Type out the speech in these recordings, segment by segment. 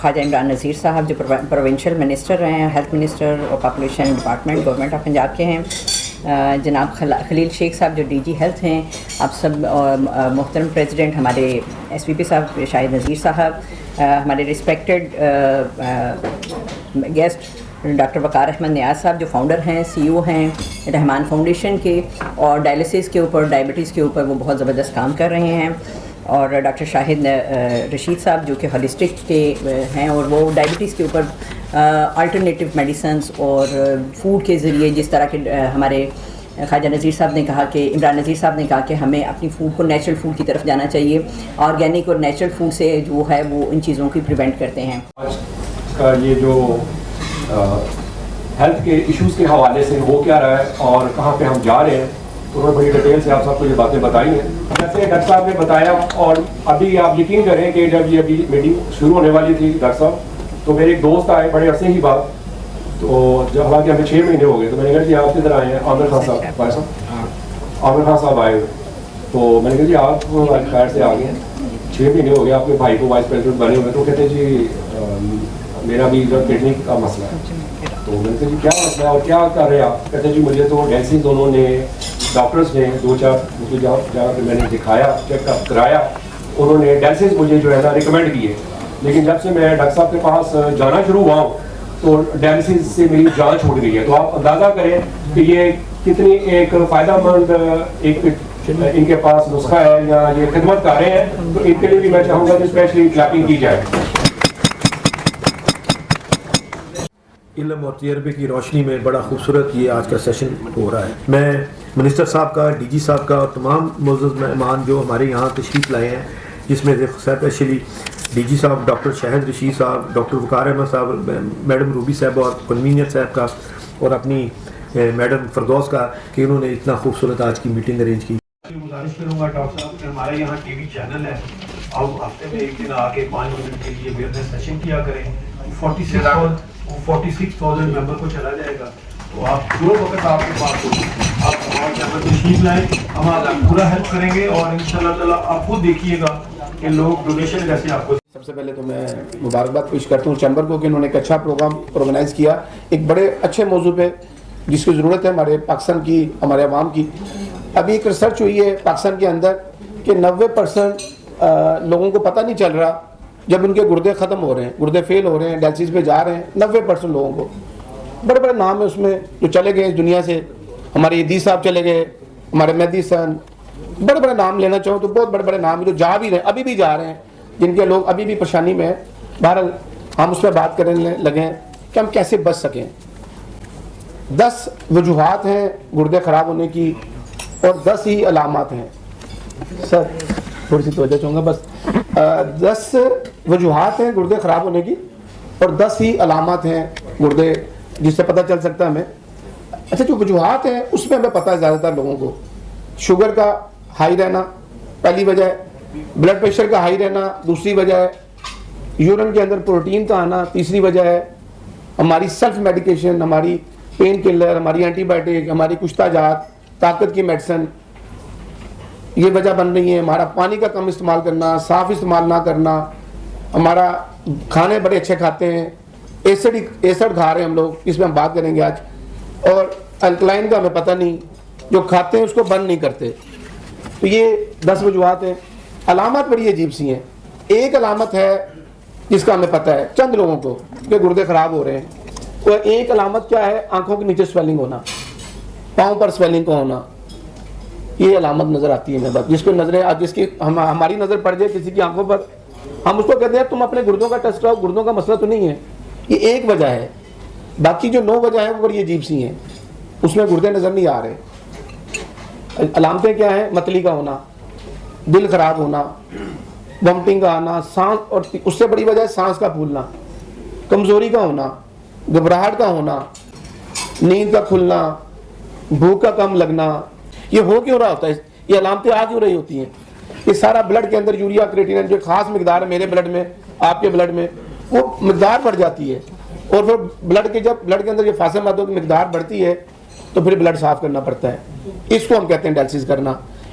خواجہ عمران نذیر صاحب جو provincial minister ہیں، ہیلتھ منسٹر اور population department government of Punjab کے ہیں، جناب خلیل شیخ صاحب جو ڈی جی ہیلتھ ہیں، آپ سب، محترم پریزیڈنٹ ہمارے ایس پی پی صاحب شاہد نذیر صاحب، ہمارے رسپیکٹڈ گیسٹ ڈاکٹر وقار احمد نیاز صاحب جو فاؤنڈر ہیں، سی او ہیں رحمان فاؤنڈیشن کے، اور ڈائلسس کے اوپر، ڈائبٹیز کے اوپر وہ بہت زبردست کام کر رہے ہیں، اور ڈاکٹر شاہد رشید صاحب جو کہ ہولسٹک کے ہیں، اور وہ ڈائبٹیز کے اوپر الٹرنیٹیو میڈیسنس اور فوڈ کے ذریعے، جس طرح کے ہمارے خواجہ نذیر صاحب نے کہا کہ عمران نذیر صاحب نے کہا کہ ہمیں اپنی فوڈ کو نیچرل فوڈ کی طرف جانا چاہیے، آرگینک اور نیچرل فوڈ سے جو ہے وہ ان چیزوں کی پریونٹ کرتے ہیں۔ اس کا یہ جو ہیلتھ کے ایشوز کے حوالے سے ہو کیا رہا ہے اور کہاں پہ ہم جا رہے ہیں، تو انہوں نے بڑی ڈیٹیل سے آپ سب کو یہ باتیں بتائی ہیں۔ جیسے ڈاکٹر صاحب نے بتایا، اور ابھی آپ یقین کریں کہ جب یہ ابھی میٹنگ شروع ہونے والی تھی ڈاکٹر صاحب، تو میرے ایک دوست آئے بڑے عرصے کی بات، تو جب حالانکہ ہمیں 6 مہینے ہو گئے، تو میں نے کہا جی آپ کدھر آئے ہیں؟ عامر خان صاحب، بھائی صاحب عامر خان صاحب آئے ہوئے، تو میں نے کہا جی آپ خیر سے آ گئے ہیں، 6 مہینے ہو گئے آپ کے بھائی کو وائس پریزیڈنٹ بنے ہوئے، تو کہتے ہیں جی میرا بھی ادھر کڈنی کا مسئلہ ہے۔ تو میں نے کہا جی کیا مسئلہ ہے اور کیا کر رہے ہیں آپ؟ کہتے ہیں جی مجھے تو ڈائلسس دونوں نے، ڈاکٹرس نے 2-4 مجھے جہاں پہ میں نے دکھایا، چیک اپ کرایا، انہوں نے ڈائلسس مجھے جو ہے نا ریکمینڈ کیے، لیکن جب سے میں ڈاکٹر صاحب کے پاس جانا شروع ہوا ہوں تو ڈائلسس سے میری جان چھوٹ گئی ہے۔ تو آپ اندازہ کریں کہ یہ کتنی ایک فائدہ مند ایک ان کے پاس نسخہ ہے یا یہ خدمت کر رہے ہیں، تو ان کے لیے بھی میں چاہوں گا کہ اسپیشلی کلیپنگ کی جائے۔ علم اور تجربے کی روشنی میں بڑا خوبصورت یہ آج کا سیشن ہو رہا ہے۔ میں منسٹر صاحب کا، ڈی جی صاحب کا اور تمام معزز مہمان جو ہمارے یہاں تشریف لائے ہیں، جس میں اسپیشلی ڈی جی صاحب ڈاکٹر شاہد رشید صاحب، ڈاکٹر وقار احمد صاحب، میڈم روبی صاحب اور کنوینئر صاحب کا، اور اپنی میڈم فردوس کا، کہ انہوں نے اتنا خوبصورت آج کی میٹنگ ارینج کی۔ گزارش کروں گا ڈاکٹر صاحب کہ ہمارے یہاں ٹی وی چینل ہے، آپ ہفتے میں ایک دن آ کے 5 منٹ کے لیے اویئرنیس سیشن کیا کریں۔ 46,000 ممبر کو چلا جائے گا، تو آپ جو وقت آپ کے پاس ہو آپ ہمارے چینل تشریف لائیں، ہم آپ کی پورا ہیلپ کریں گے، اور ان شاء اللہ تعالیٰ آپ خود دیکھیے گا کہ لوگ ڈونیشن کیسے آپ کو۔ سب سے پہلے تو میں مبارکباد پیش کرتا ہوں چیمبر کو کہ انہوں نے ایک اچھا پروگرام آرگنائز کیا، ایک بڑے اچھے موضوع پہ جس کی ضرورت ہے ہمارے پاکستان کی، ہمارے عوام کی۔ ابھی ایک ریسرچ ہوئی ہے پاکستان کے اندر کہ 90% لوگوں کو پتہ نہیں چل رہا، جب ان کے گردے ختم ہو رہے ہیں، گردے فیل ہو رہے ہیں، ڈائلسس پہ جا رہے ہیں، 90% لوگوں کو۔ بڑے بڑے نام ہیں اس میں جو چلے گئے اس دنیا سے، ہمارے ادیس صاحب چلے گئے، ہمارے مہدی سن، بڑے بڑے نام لینا چاہوں تو بہت بڑے بڑے نام ہیں جو جا بھی رہے ہیں، ابھی بھی جا رہے ہیں، جن کے لوگ ابھی بھی پریشانی میں ہیں۔ بہرحال ہم اس پہ بات کرنے لگے ہیں کہ ہم کیسے بچ سکیں۔ 10 وجوہات ہیں گردے خراب ہونے کی، اور 10 ہی علامات ہیں۔ سر تھوڑی سی توجہ چاہوں گا بس۔ 10 وجوہات ہیں گردے خراب ہونے کی، اور 10 ہی علامات ہیں گردے جس سے پتہ چل سکتا ہے ہمیں۔ اچھا، جو وجوہات ہیں اس میں ہمیں پتہ ہے زیادہ تر لوگوں کو، شوگر کا ہائی رہنا پہلی وجہ ہے، بلڈ پریشر کا ہائی رہنا دوسری وجہ ہے، یورین کے اندر پروٹین کا آنا تیسری وجہ ہے، ہماری سیلف میڈیکیشن، ہماری پین کلر، ہماری اینٹی بائیوٹک، ہماری کشتہ جات، طاقت کی میڈیسن، یہ وجہ بن رہی ہے۔ ہمارا پانی کا کم استعمال کرنا، صاف استعمال نہ کرنا، ہمارا کھانے بڑے اچھے کھاتے ہیں، ایسڈ کھا رہے ہیں ہم لوگ، اس میں ہم بات کریں گے آج، اور الکلائن کا ہمیں پتہ نہیں، جو کھاتے ہیں اس کو بند نہیں کرتے۔ تو یہ 10 وجوہات ہیں۔ علامات بڑی عجیب سی ہیں۔ ایک علامت ہے جس کا ہمیں پتہ ہے چند لوگوں کو کہ گردے خراب ہو رہے ہیں، اور ایک علامت کیا ہے؟ آنکھوں کے نیچے سویلنگ ہونا، پاؤں پر سویلنگ کا ہونا، یہ علامت نظر آتی ہے ہمیں۔ بس جس کو نظریں، جس کی ہماری نظر پڑ جائے کسی کی آنکھوں پر، ہم اس کو کہتے ہیں تم اپنے گردوں کا ٹیسٹ کراؤ، گردوں کا مسئلہ تو نہیں ہے۔ یہ ایک وجہ ہے، باقی جو 9 وجہ ہیں وہ بڑی عجیب سی ہیں، اس میں گردے نظر نہیں آ رہے۔ علامتیں کیا ہیں؟ متلی کا ہونا، دل خراب ہونا، ومٹنگ کا آنا، سانس، اور اس سے بڑی وجہ ہے سانس کا پھولنا، کمزوری کا ہونا، گھبراہٹ کا ہونا، نیند کا کھلنا، بھوک کا کم لگنا۔ یہ ہو کیوں رہا ہوتا ہے؟ یہ علامتیں آ کیوں رہی ہوتی ہیں؟ یہ سارا بلڈ کے اندر یوریا کریٹینن جو خاص مقدار ہے میرے بلڈ میں، آپ کے بلڈ میں، وہ مقدار بڑھ جاتی ہے، اور پھر بلڈ کے اندر یہ فاصل مادوں کی مقدار بڑھتی ہے تو پھر بلڈ صاف کرنا پڑتا ہے۔ اس کو ہم کہتے ہیں ڈائلسس کرنا،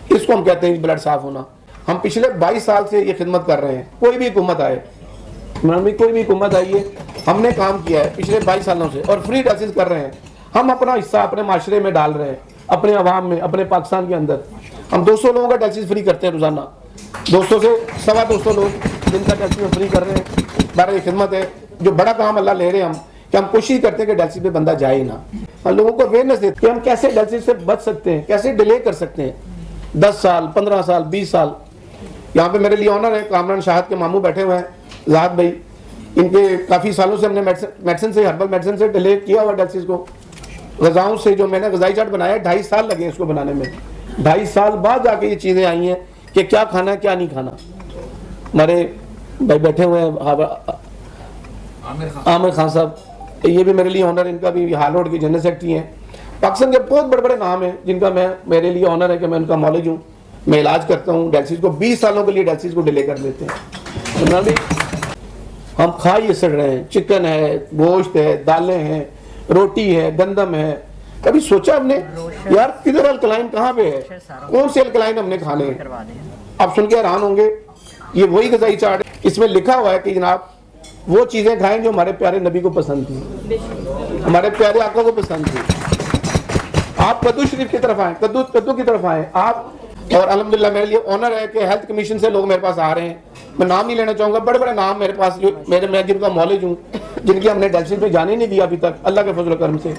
اس کو ہم کہتے ہیں بلڈ صاف ہونا۔ ہم پچھلے 22 سال سے یہ خدمت کر رہے ہیں. کوئی بھی حکومت آئے, کوئی بھی حکومت آئی ہے, ہم نے کام کیا ہے پچھلے 22 سالوں سے اور فری ڈیلسس کر رہے ہیں. ہم اپنا حصہ اپنے معاشرے میں ڈال رہے ہیں, اپنے عوام میں, اپنے پاکستان کے اندر. ہم 200 لوگوں کا ڈیلسس فری کرتے ہیں روزانہ, 200 سے 250 لوگ جن کا ڈیلسس میں فری کر رہے ہیں. ہماری خدمت ہے, جو بڑا کام اللہ لے رہے ہیں ہم, کہ ہم کوشش کرتے ہیں کہ ڈیلسس پہ بندہ جائے ہی نہ. ہم لوگوں کو اویئرنیس دیتے کہ ہم کیسے ڈیلسس سے بچ سکتے ہیں, کیسے ڈیلے کر سکتے ہیں. 10 سال, 15 سال, 20 سال. یہاں پہ میرے لیے آنر ہے, کامران شاہد کے ماموں بیٹھے ہوئے ہیں, زاہد بھائی. ان کے کافی سالوں سے ہم نے میڈیسن سے, ہربل میڈیسن سے ڈیلے کیا ہوا ڈیلسس کو. غذاؤں سے جو میں نے غذائی چارٹ بنایا 2.5 سال لگے اس کو بنانے میں. 2.5 سال بعد جا کے یہ چیزیں آئی ہیں کہ کیا کھانا ہے کیا نہیں کھانا. ہمارے بھائی بیٹھے ہوئے ہیں عامر خان صاحب, یہ بھی میرے لیے آنر, ان کا بھی ہال روڈ کی جنرل سیکرٹری ہیں. پاکستان کے بہت بڑے بڑے نام ہیں جن کا میرے لیے آنر ہے کہ میں ان کا مالج ہوں. میں علاج کرتا ہوں ڈیلسس کو, 20 سالوں کے لیے ڈیلسس کو ڈیلے کر دیتے ہیں. ہم کھا یہ سڑ رہے ہیں, چکن ہے, گوشت ہے, دالیں ہیں, روٹی ہے, گندم ہے. کبھی سوچا ہم نے یار کدھر الکلائن کہاں پہ ہے, کون سے الکلائن ہم نے کھانے ہیں. آپ سن کے حیران ہوں گے, یہ وہی غذائی چارٹ ہے, اس میں لکھا ہوا ہے کہ جناب وہ چیزیں کھائیں جو ہمارے پیارے نبی کو پسند تھی, ہمارے پیارے آقا کو پسند تھی. آپ کدو شریف کی طرف آئیں, کدو کی طرف آئیں آپ. اور الحمدللہ میرے لیے آنر ہے کہ ہیلتھ کمیشن سے لوگ میرے پاس آ رہے ہیں. میں نام نہیں لینا چاہوں گا, بڑے بڑے نام میرے پاس جو میں جن کا مالج ہوں, جن کی ہم نے ڈیلسس پہ جانے نہیں دیا ابھی تک اللہ کے فضل و کرم سے.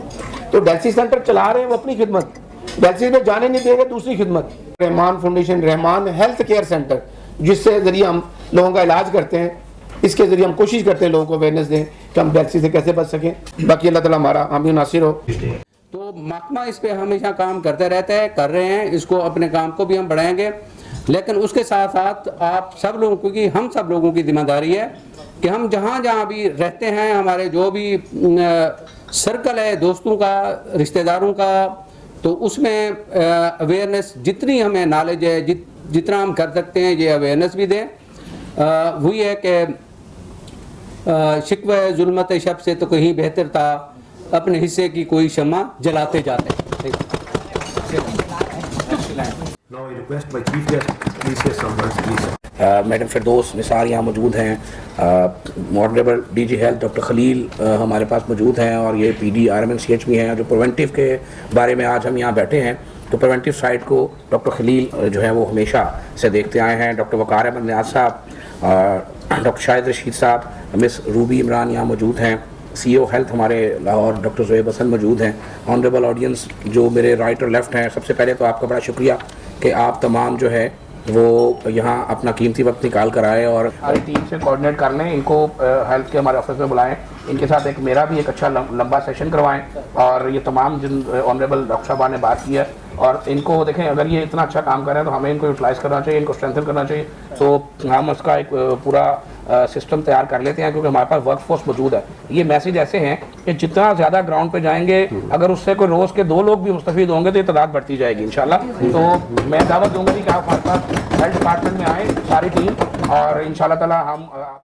تو ڈیلسس سینٹر چلا رہے ہیں وہ اپنی خدمت, ڈیلسس پہ جانے نہیں دے گے دوسری خدمت. رحمان فاؤنڈیشن, رحمان ہیلتھ کیئر سینٹر, جس سے ذریعے ہم لوگوں کا علاج کرتے ہیں, اس کے ذریعے ہم کوشش کرتے ہیں لوگوں کو اویئرنیس دیں کہ ہم ڈیلسس سے کیسے بچ سکیں. باقی اللہ تعالیٰ ہمارا حامی ناصر ہو. تو محکمہ اس پہ ہمیشہ کام کرتے رہتا ہے, کر رہے ہیں. اس کو اپنے کام کو بھی ہم بڑھائیں گے, لیکن اس کے ساتھ ساتھ آپ سب لوگوں کو, کی ہم سب لوگوں کی ذمہ داری ہے کہ ہم جہاں جہاں بھی رہتے ہیں, ہمارے جو بھی سرکل ہے دوستوں کا, رشتہ داروں کا, تو اس میں اویئرنیس جتنی ہمیں نالج ہے, جتنا ہم کر سکتے ہیں یہ اویئرنیس بھی دیں. وہی ہے کہ شکوہ ظلمت شب سے تو کہیں بہتر تھا, اپنے حصے کی کوئی شمع جلاتے جاتے. Now I request my chief guest, please say some words, please. Madam Firdous Nisar یہاں موجود ہیں, honourable D G health doctor Khalil ہمارے پاس موجود ہیں, اور یہ پی ڈی RMNCH بھی ہیں جو پریونٹیو کے بارے میں آج ہم یہاں بیٹھے ہیں. تو پریونٹیو سائٹ کو ڈاکٹر خلیل جو ہے وہ ہمیشہ سے دیکھتے آئے ہیں. ڈاکٹر وقار احمد نیاز صاحب, ڈاکٹر شاہد رشید صاحب, مس روبی عمران یہاں موجود ہیں. CEO ہیلتھ ہمارے لاہور ڈاکٹر زہیب حسن موجود ہیں. آنریبل آڈینس جو میرے رائٹ اور لیفٹ ہیں, سب سے پہلے تو آپ کا بڑا شکریہ کہ آپ تمام جو ہے وہ یہاں اپنا قیمتی وقت نکال کر آئے اور ہماری ٹیم سے کوآرڈینیٹ کر لیں. ان کو ہیلتھ کے ہمارے آفس میں بلائیں, ان کے ساتھ میرا بھی ایک اچھا لمبا سیشن کروائیں. اور یہ تمام جن آنریبل ڈاکٹر صاحبان نے بات کی ہے, اور ان کو دیکھیں اگر یہ اتنا اچھا کام کر رہے ہیں تو ہمیں ان کو یوٹیلائز کرنا چاہیے, ان کو اسٹرینتھن کرنا چاہیے. تو ہم اس کا ایک پورا سسٹم تیار کر لیتے ہیں, کیونکہ ہمارے پاس ورک فورس موجود ہے. یہ میسج ایسے ہیں کہ جتنا زیادہ گراؤنڈ پہ جائیں گے, اگر اس سے کوئی روز کے 2 لوگ بھی مستفید ہوں گے تو یہ تعداد بڑھتی جائے گی انشاءاللہ. تو میں دعوت دوں گا کہ آپ ہمارے پاس ہیلتھ ڈپارٹمنٹ میں آئیں ساری ٹیم, اور انشاءاللہ تعالی ہم